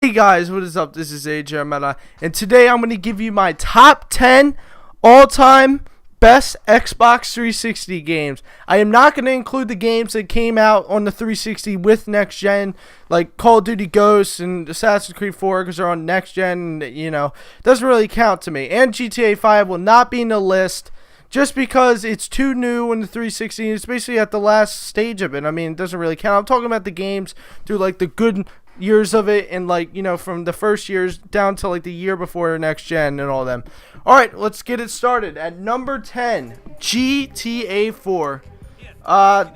Hey guys, what is up? This is AJ Armetta, and today I'm going to give you my top 10 all-time best Xbox 360 games. I am not going to include the games that came out on the 360 with next gen, like Call of Duty Ghosts and Assassin's Creed 4, because they're on next gen, it doesn't really count to me. And GTA 5 will not be in the list, just because it's too new in the 360. It's basically at the last stage of it. I mean, it doesn't really count. I'm talking about the games through like the good years of it, and from the first years down to like the year before next gen and all them. Alright, let's get it started. At number 10, GTA 4.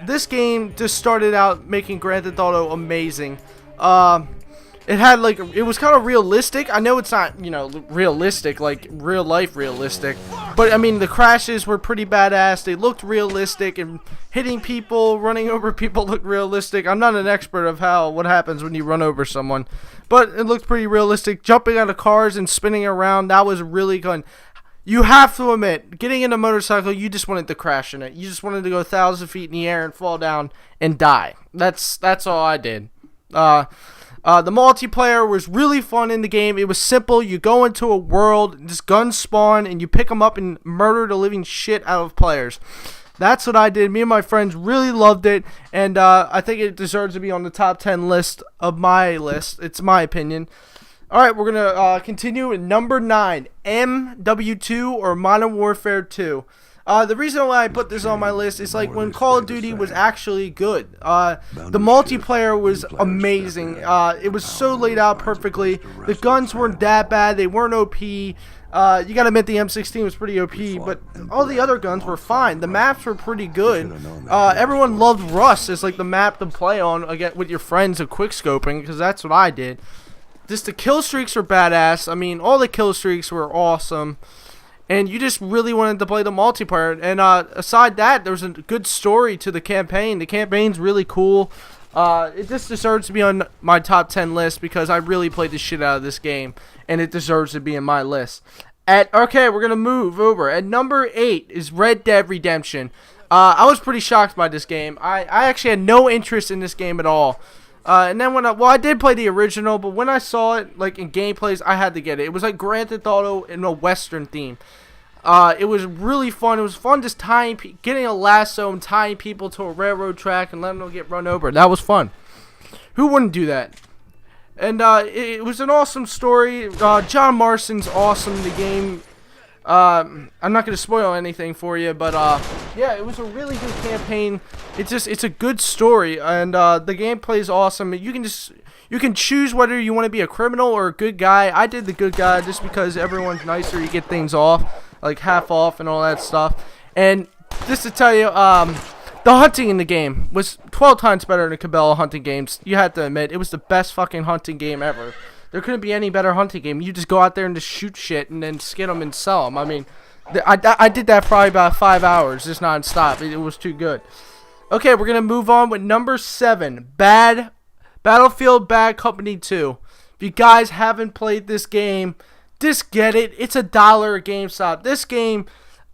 This game just started out making Grand Theft Auto amazing. It was kind of realistic. I know it's not, realistic, like real life realistic. But, I mean, the crashes were pretty badass. They looked realistic, and hitting people, running over people looked realistic. I'm not an expert of what happens when you run over someone. But it looked pretty realistic. Jumping out of cars and spinning around, that was really good. You have to admit, getting in a motorcycle, you just wanted to crash in it. You just wanted to go 1,000 feet in the air and fall down and die. That's all I did. The multiplayer was really fun in the game. It was simple. You go into a world, just guns spawn, and you pick them up and murder the living shit out of players. That's what I did. Me and my friends really loved it, and I think it deserves to be on the top 10 list of my list. It's my opinion. Alright, we're going to continue at number 9, MW2 or Modern Warfare 2. The reason why I put this on my list is like when Call of Duty was actually good. The multiplayer was amazing. It was so laid out perfectly. The guns weren't that bad. They weren't OP. You gotta admit the M16 was pretty OP, but all the other guns were fine. The maps were pretty good. Everyone loved Rust as like the map to play on again with your friends of quickscoping, because that's what I did. Just the kill streaks were badass. I mean, all the kill streaks were awesome. And you just really wanted to play the multiplayer. And aside that, there was a good story to the campaign. The campaign's really cool. It just deserves to be on my top 10 list because I really played the shit out of this game. And it deserves to be in my list. Okay, we're going to move over. At number 8 is Red Dead Redemption. I was pretty shocked by this game. I actually had no interest in this game at all. And then I did play the original, but when I saw it like in gameplays, I had to get it. It was like Grand Theft Auto in a Western theme. It was really fun. It was fun just getting a lasso and tying people to a railroad track and letting them get run over. That was fun. Who wouldn't do that? And it was an awesome story. John Marston's awesome in the game. I'm not going to spoil anything for you, but yeah, it was a really good campaign. It's a good story, and the gameplay is awesome. You can choose whether you want to be a criminal or a good guy. I did the good guy just because everyone's nicer. You get things off, like half off and all that stuff. And just to tell you, the hunting in the game was 12 times better than Cabela hunting games. You have to admit, it was the best fucking hunting game ever. There couldn't be any better hunting game. You just go out there and just shoot shit and then skin them and sell them. I mean, I did that probably about 5 hours, just non-stop. It was too good. Okay, we're going to move on with number 7, Battlefield Bad Company 2. If you guys haven't played this game, just get it. It's $1 at GameStop. This game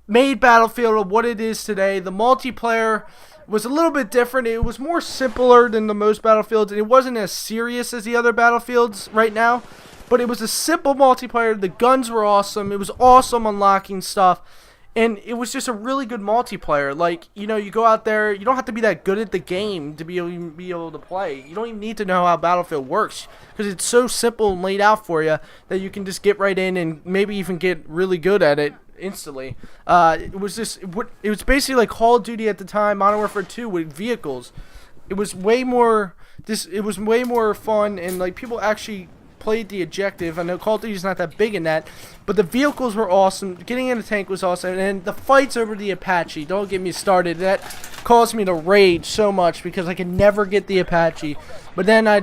made Battlefield what it is today. The multiplayer was a little bit different. It was more simpler than the most Battlefields, and it wasn't as serious as the other Battlefields right now, but it was a simple multiplayer. The guns were awesome. It was awesome unlocking stuff, and it was just a really good multiplayer. Like, you go out there, you don't have to be that good at the game to be able to play. You don't even need to know how Battlefield works, because it's so simple and laid out for you that you can just get right in and maybe even get really good at it instantly. It was basically like Call of Duty at the time, Modern Warfare 2 with vehicles. It was way more fun, and like people actually played the objective. I know Call of Duty's not that big in that, but the vehicles were awesome. Getting in a tank was awesome, and the fights over the Apache, don't get me started. That caused me to rage so much because I could never get the Apache. But then I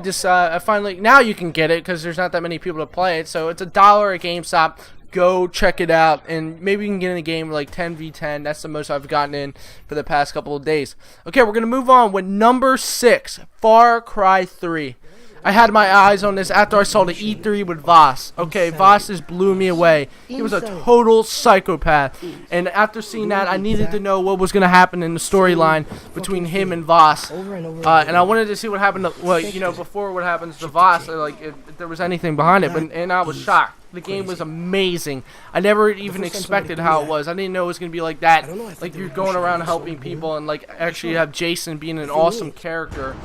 finally, now you can get it because there's not that many people to play it, so it's $1 at GameStop. Go check it out, and maybe you can get in a game like 10v10. That's the most I've gotten in for the past couple of days. Okay, we're going to move on with number 6, Far Cry 3. I had my eyes on this after I saw the E3 with Voss. Okay, Voss just blew me away. He was a total psychopath. And after seeing that, I needed to know what was going to happen in the storyline between him and Voss. And I wanted to see what happened to, well, you know, before what happens to Voss, like if there was anything behind it. And I was shocked. The game was amazing. I never even expected how it was. I didn't know it was going to be like that. Like you're going around helping people and like actually have Jason being an awesome character.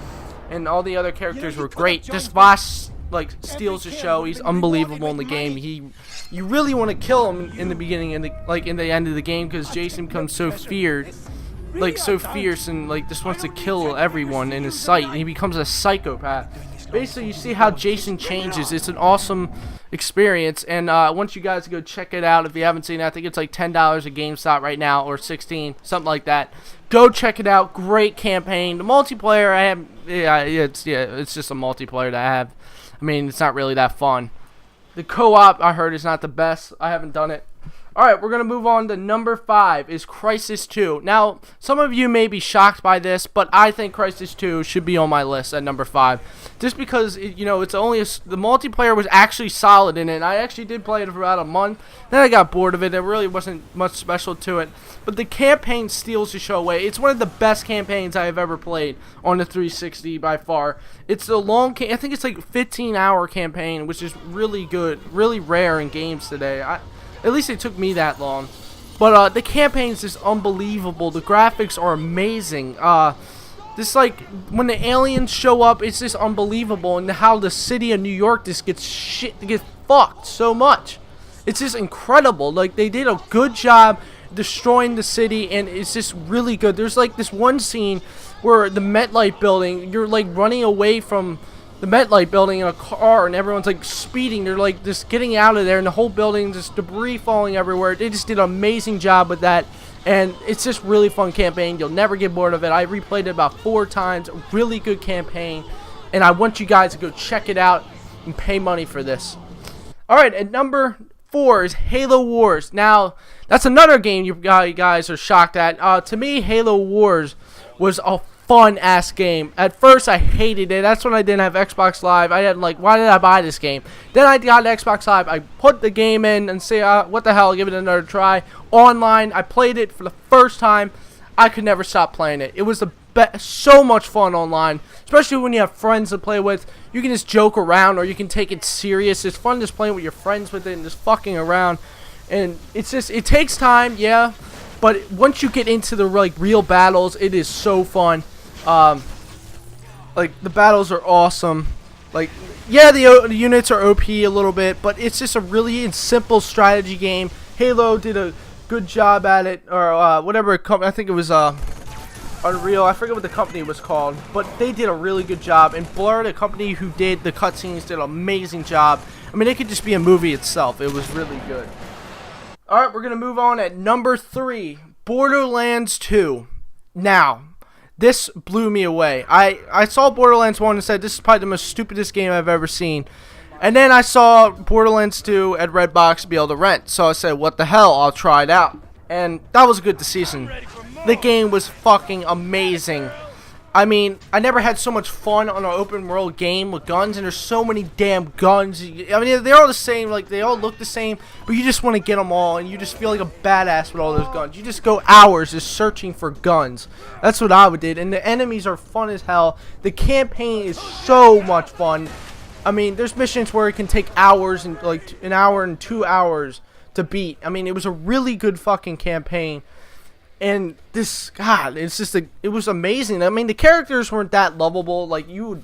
And all the other characters were great. This Voss like steals the show. He's unbelievable in the game. You really want to kill him in the beginning and in the end of the game because Jason becomes so feared, like so fierce and like just wants to kill everyone in his sight. And he becomes a psychopath. Basically, you see how Jason changes. It's an awesome experience. And I want you guys to go check it out if you haven't seen it. I think it's like $10 at GameStop right now or $16, something like that. Go check it out. Great campaign. The multiplayer I have, it's just a multiplayer that I have. I mean, it's not really that fun. The co-op I heard is not the best. I haven't done it. All right, we're going to move on to number 5 is Crysis 2. Now, some of you may be shocked by this, but I think Crysis 2 should be on my list at number 5. Just because, you know, it's only the multiplayer was actually solid in it. I actually did play it for about a month. Then I got bored of it. There really wasn't much special to it. But the campaign steals the show away. It's one of the best campaigns I have ever played on the 360 by far. It's a long, I think it's like a 15-hour campaign, which is really good, really rare in games today. At least it took me that long. But the campaign is just unbelievable. The graphics are amazing. This like when the aliens show up, it's just unbelievable. And how the city of New York just gets fucked so much. It's just incredible. Like they did a good job destroying the city, and it's just really good. There's like this one scene where the MetLife building, you're like running away from the MetLife building in a car, and everyone's like speeding. They're like just getting out of there, and the whole building, just debris falling everywhere. They just did an amazing job with that, and it's just really fun campaign. You'll never get bored of it. I replayed it about 4 times. A really good campaign, and I want you guys to go check it out and pay money for this. All right, at number 4 is Halo Wars. Now, that's another game you guys are shocked at. To me, Halo Wars was a fun-ass game. At first, I hated it. That's when I didn't have Xbox Live. I had like, why did I buy this game? Then I got Xbox Live. I put the game in and say, what the hell, give it another try. Online, I played it for the first time. I could never stop playing it. It was the best, so much fun online, especially when you have friends to play with. You can just joke around, or you can take it serious. It's fun just playing with your friends with it and just fucking around. And it's just, it takes time, yeah. But once you get into the like real battles, it is so fun. Like the battles are awesome. Like, yeah, the units are OP a little bit, but it's just a really simple strategy game. Halo did a good job at it, or whatever company. I think it was Unreal. I forget what the company was called, but they did a really good job. And Blur, the company who did the cutscenes, did an amazing job. I mean, it could just be a movie itself. It was really good. All right, we're gonna move on at number 3, Borderlands 2. Now, this blew me away. I saw Borderlands 1 and said, this is probably the most stupidest game I've ever seen. And then I saw Borderlands 2 at Redbox be able to rent. So I said, what the hell, I'll try it out. And that was a good decision. The game was fucking amazing. I mean, I never had so much fun on an open world game with guns, and there's so many damn guns. I mean, they're all the same, like they all look the same, but you just want to get them all, and you just feel like a badass with all those guns. You just go hours just searching for guns. That's what I did, and the enemies are fun as hell. The campaign is so much fun. I mean, there's missions where it can take hours, and like an hour and 2 hours to beat. I mean, it was a really good fucking campaign. And this, God, it's just it was amazing. I mean, the characters weren't that lovable. Like you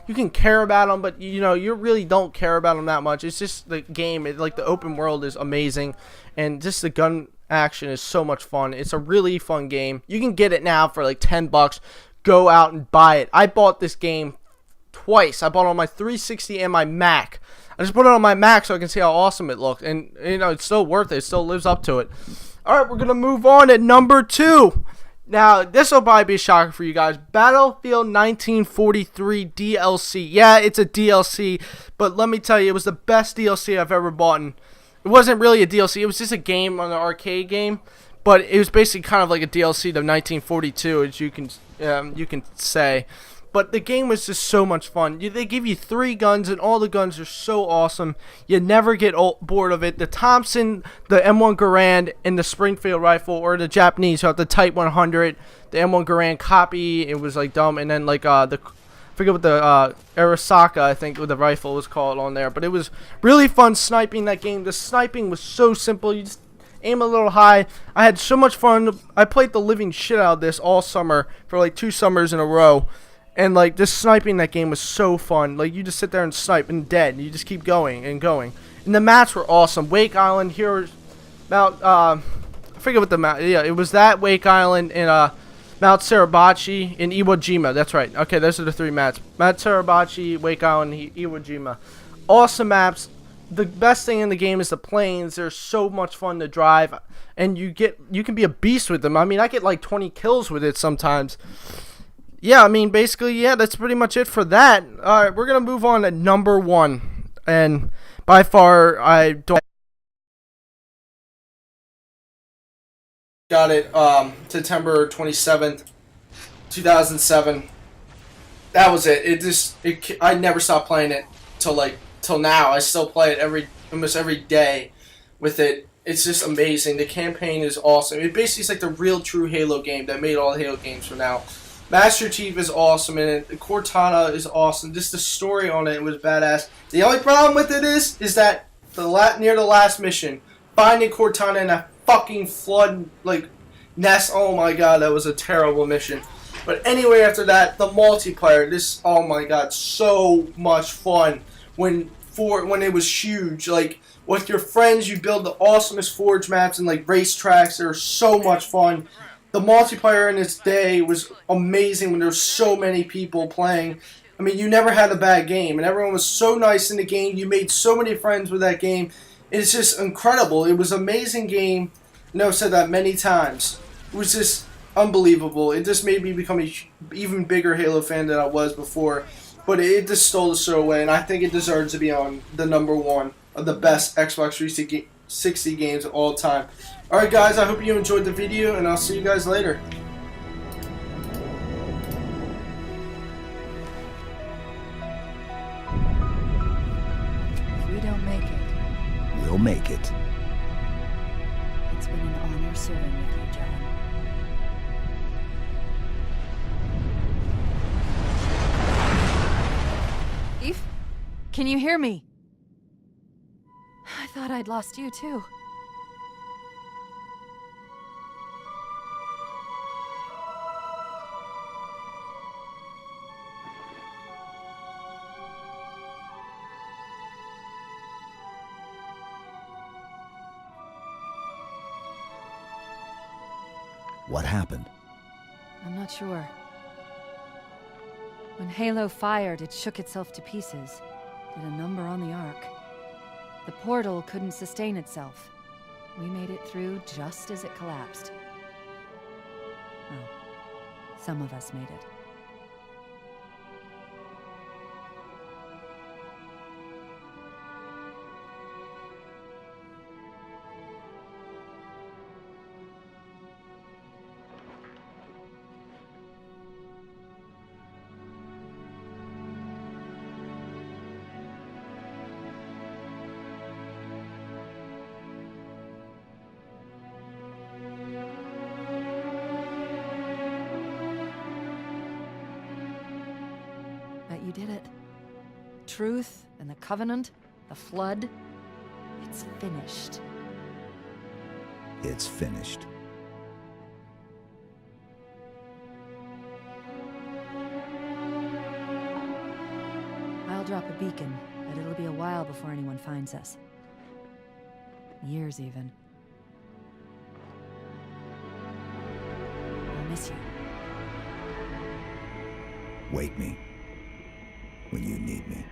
can care about them, but you know, you really don't care about them that much. It's just the game. Like the open world is amazing, and just the gun action is so much fun. It's a really fun game. You can get it now for like $10. Go out and buy it. I bought this game twice. I bought it on my 360 and my Mac. I just put it on my Mac so I can see how awesome it looked, and you know, it's still worth it. It still lives up to it. Alright, we're going to move on at number 2. Now, this will probably be a shocker for you guys. Battlefield 1943 DLC. Yeah, it's a DLC, but let me tell you, it was the best DLC I've ever bought. It wasn't really a DLC. It was just a game on an arcade game, but it was basically kind of like a DLC to 1942, as you can say. But the game was just so much fun. They give you 3 guns, and all the guns are so awesome. You never get bored of it. The Thompson, the M1 Garand, and the Springfield rifle, or the Japanese who have the Type 100, the M1 Garand copy. It was like dumb, and then like I forget what the Arisaka, I think, what the rifle was called on there. But it was really fun sniping that game. The sniping was so simple. You just aim a little high. I had so much fun. I played the living shit out of this all summer for like 2 summers in a row. And like this sniping that game was so fun. Like you just sit there and snipe and dead. And you just keep going and going. And the maps were awesome. Wake Island, here, Mount, I forget what the map. Yeah, it was that Wake Island and Mount Suribachi and Iwo Jima. That's right. Okay, those are the 3 maps. Mount Suribachi, Wake Island, and Iwo Jima. Awesome maps. The best thing in the game is the planes. They're so much fun to drive, and you can be a beast with them. I mean, I get like 20 kills with it sometimes. Yeah, I mean, basically, yeah, that's pretty much it for that. All right, we're gonna move on to number 1, and by far, I don't got it. September 27th, 2007. That was it. I never stopped playing it till now. I still play it almost every day with it. It's just amazing. The campaign is awesome. It basically is like the real true Halo game that made all the Halo games from now. Master Chief is awesome in it. Cortana is awesome. Just the story on it was badass. The only problem with it is that near the last mission, finding Cortana in a fucking flood nest. Oh my god, that was a terrible mission. But anyway, after that, the multiplayer. Oh my god, so much fun. When it was huge, like with your friends, you build the awesomest Forge maps and like racetracks. They're so much fun. The multiplayer in its day was amazing when there were so many people playing. I mean, you never had a bad game, and everyone was so nice in the game. You made so many friends with that game. It's just incredible. It was an amazing game. I know I've said that many times. It was just unbelievable. It just made me become an even bigger Halo fan than I was before. But it just stole the show away, and I think it deserves to be on the number 1 of the best Xbox 360 games of all time. Alright guys, I hope you enjoyed the video, and I'll see you guys later. If we don't make it, We'll make it. it's been an honor serving with you, John. Eve? Can you hear me? I thought I'd lost you too. What happened? I'm not sure. When Halo fired, it shook itself to pieces. Did a number on the Ark. The portal couldn't sustain itself. We made it through just as it collapsed. Well, some of us made it. But you did it. Truth and the Covenant, the Flood, it's finished. It's finished. I'll drop a beacon, but it'll be a while before anyone finds us. Years, even. I'll miss you. Wake me when you need me.